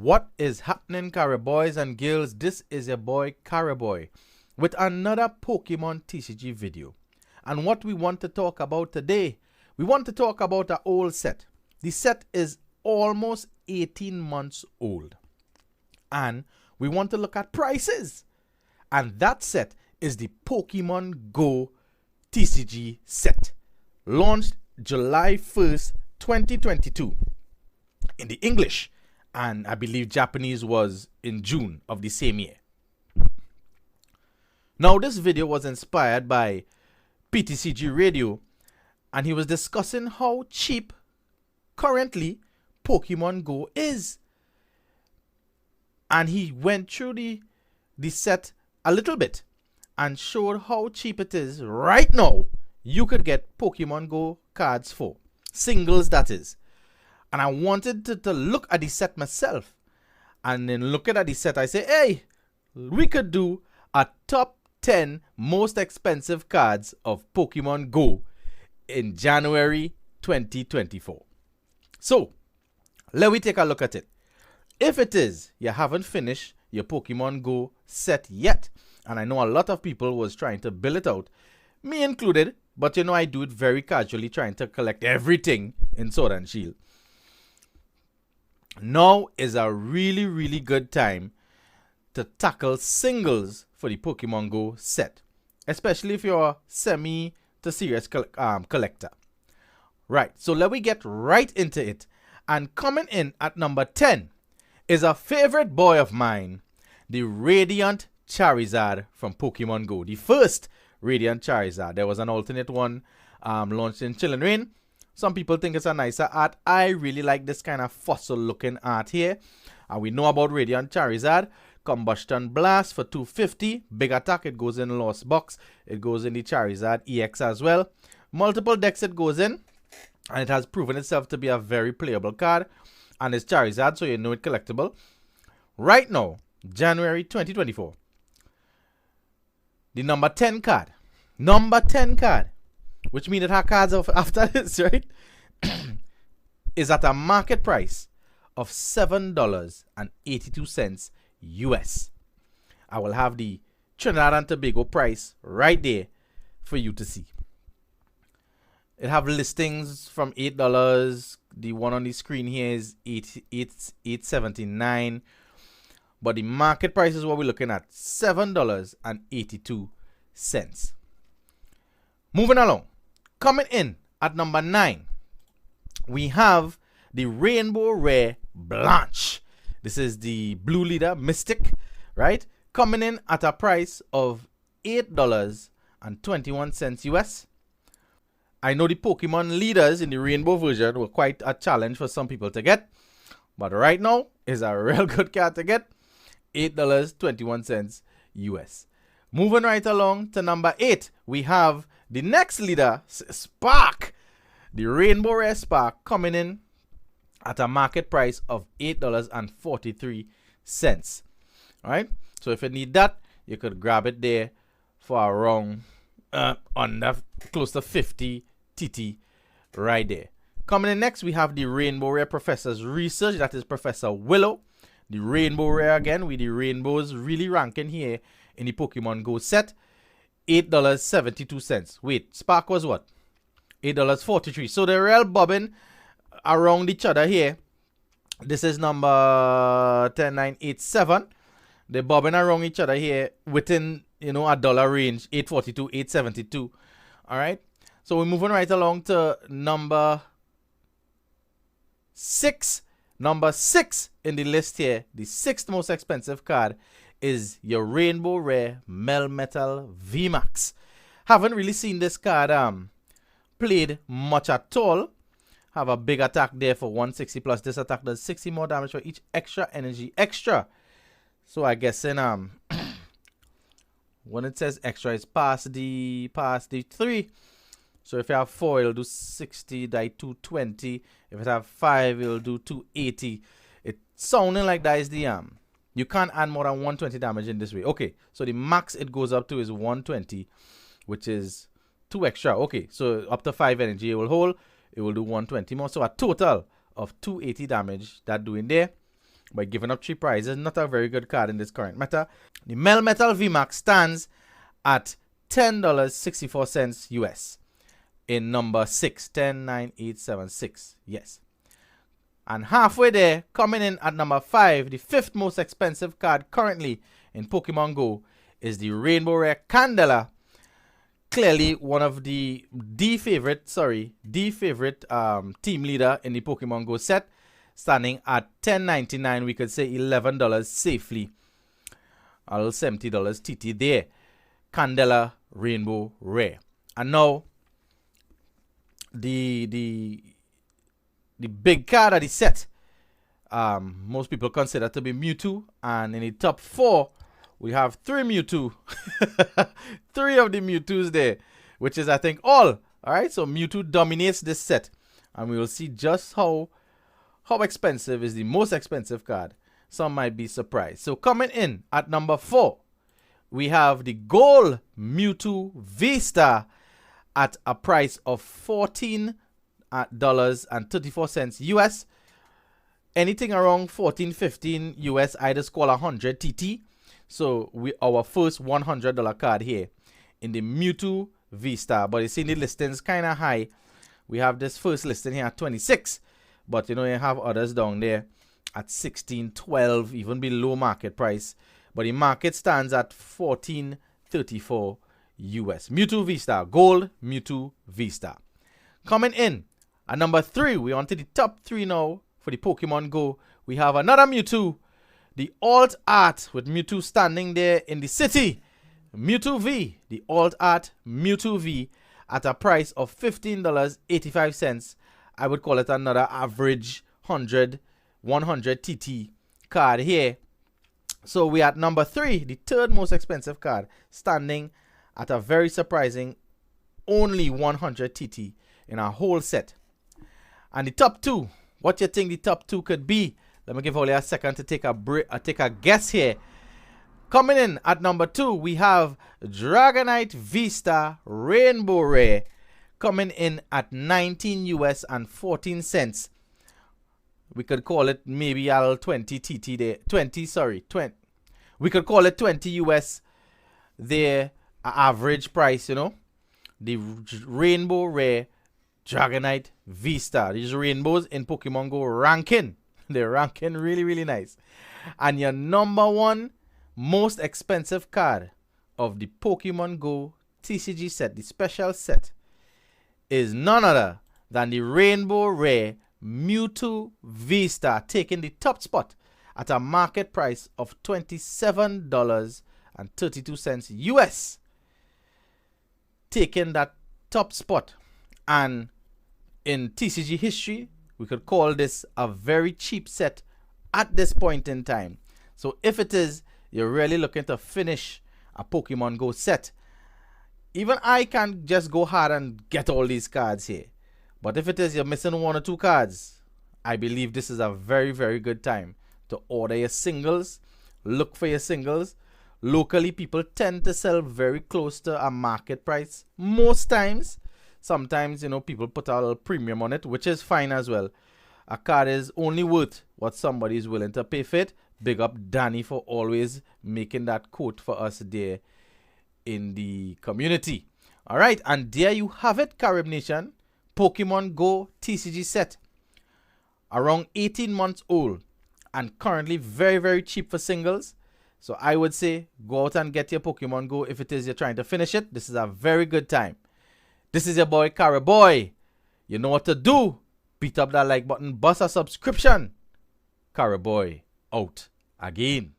What is happening, Carib Boys and girls? This is your boy Carib Boy with another Pokemon TCG video. And what we want to talk about today, we want to talk about an old set. The set is almost 18 months old. And we want to look at prices. And that set is the Pokemon Go TCG set. Launched July 1st, 2022 in the English. And I believe Japanese was in June of the same year. Now, this video was inspired by PTCG Radio, and he was discussing how cheap currently Pokemon Go is. And he went through the set a little bit and showed how cheap it is right now. You could get Pokemon Go cards for singles, that is. And I wanted to look at the set myself. And then looking at the set, I say, hey, we could do a top 10 most expensive cards of Pokemon Go in January 2024. So, let me take a look at it. If it is, you haven't finished your Pokemon Go set yet, and I know a lot of people was trying to build it out, me included, but you know I do it very casually, trying to collect everything in Sword and Shield. Now is a really good time to tackle singles for the Pokemon Go set, especially if you're a semi to serious collector. Right, so let me get right into it. And coming in at number 10 is a favorite boy of mine, the Radiant Charizard from Pokemon Go. The first Radiant Charizard. There was an alternate one launched in Chillin' Rain. Some people think it's a nicer art. I really like this kind of fossil looking art here. And we know about Radiant Charizard. Combustion Blast for 250. Big attack. It goes in Lost Box. It goes in the Charizard EX as well. Multiple decks it goes in. And it has proven itself to be a very playable card. And it's Charizard, so you know it's collectible. Right now, January 2024. The number 10 card. Number 10 card. Which means that her cards after this, right? is at a market price of $7.82 US. I will have the Trinidad and Tobago price right there for you to see. It have listings from $8. The one on the screen here is $8.79. But the market price is what we're looking at, $7.82. Moving along. Coming in at number 9, we have the Rainbow Rare Blanche. This is the blue leader, Mystic, right? Coming in at a price of $8.21 US. I know the Pokemon leaders in the rainbow version were quite a challenge for some people to get. But right now is a real good card to get. $8.21 US. Moving right along to number 8, we have the next leader, Spark. The Rainbow Rare Spark coming in at a market price of $8.43. Alright, so if you need that, you could grab it there for around under close to 50 TT right there. Coming in next, we have the Rainbow Rare Professor's Research. That is Professor Willow. The Rainbow Rare again, with the rainbows really ranking here in the Pokemon Go set. $8.72. Wait, Spark was what? $8.43. So they're real bobbing around each other here. This is number 10987. They're bobbing around each other here within, you know, a dollar range. $8.42, $8.72. All right. So we're moving right along to number 6. Number 6 in the list here, the 6th most expensive card, is your Rainbow Rare Melmetal VMAX. Haven't really seen this card played much at all. Have a big attack there for 160 plus. This attack does 60 more damage for each extra energy extra. So I guess in when it says extra, it's past the 3. So if you have 4, it'll do 60, die 220. If it have 5, it'll do 280. It's sounding like that is the you can't add more than 120 damage in this way. Okay, so the max it goes up to is 120, which is 2 extra. Okay, so up to 5 energy it will hold. It will do 120 more. So a total of 280 damage that doing there. by giving up cheap prizes. Not a very good card in this current meta. The Melmetal VMAX stands at $10.64 US in number 6, 109876. Yes. And halfway there, coming in at number 5, the 5th most expensive card currently in Pokemon Go is the Rainbow Rare Candela. Clearly one of the favorite team leader in the Pokemon Go set, standing at $10.99. We could say $11 safely. A little $70 TT there. Candela Rainbow Rare. And now the big card of the set, most people consider to be Mewtwo, and in the top 4 we have 3 Mewtwo. 3 of the Mewtwo's there, which is I think all. Alright, so Mewtwo dominates this set, and we will see just how expensive is the most expensive card. Some might be surprised. So coming in at number 4, we have the Gold Mewtwo V-Star at a price of $14.34 US. Anything around 14-15 US, I just call 100 TT. So our first $100 card here in the Mewtwo V-Star. But you see the listings kind of high. We have this first listing here at 26. But you know, you have others down there at 16, 12, even below market price. But the market stands at 14.34 US. Mewtwo V-Star, Gold Mewtwo V-Star. Coming in at number 3, we're on to the top 3 now for the Pokemon Go. We have another Mewtwo, the alt art with Mewtwo standing there in the city. Mewtwo V, the alt art Mewtwo V at a price of $15.85. I would call it another average 100 TT card here. So we at number 3, the 3rd most expensive card, standing at a very surprising only 100 TT in our whole set. And the top 2, what you think the top 2 could be? Let me give Holly a second to take a guess here. Coming in at number 2, we have Dragonite V-Star Rainbow Rare, coming in at 19 US and 14 cents. We could call it maybe a little 20 TT there. 20. We could call it 20 US there, average price, you know. The Rainbow Rare Dragonite V-Star. These rainbows in Pokemon Go ranking. They're ranking really, really nice. And your number 1 most expensive card of the Pokemon Go TCG set, the special set, is none other than the Rainbow Rare Mewtwo V-Star, taking the top spot at a market price of $27.32 US. Taking that top spot. And in TCG history, we could call this a very cheap set at this point in time. So if it is, you're really looking to finish a Pokemon Go set, even I can't just go hard and get all these cards here. But if it is you're missing 1 or 2 cards, I believe this is a very, very good time to order your singles. Look for your singles. Locally, people tend to sell very close to a market price most times. Sometimes, you know, people put a little premium on it, which is fine as well. A card is only worth what somebody is willing to pay for it. Big up Danny for always making that quote for us there in the community. All right, and there you have it, Carib Nation. Pokemon Go TCG set. Around 18 months old and currently very, very cheap for singles. So I would say go out and get your Pokemon Go. If it is you're trying to finish it, this is a very good time. This is your boy, Carib Boy. You know what to do. Beat up that like button, bust a subscription. Carib Boy out again.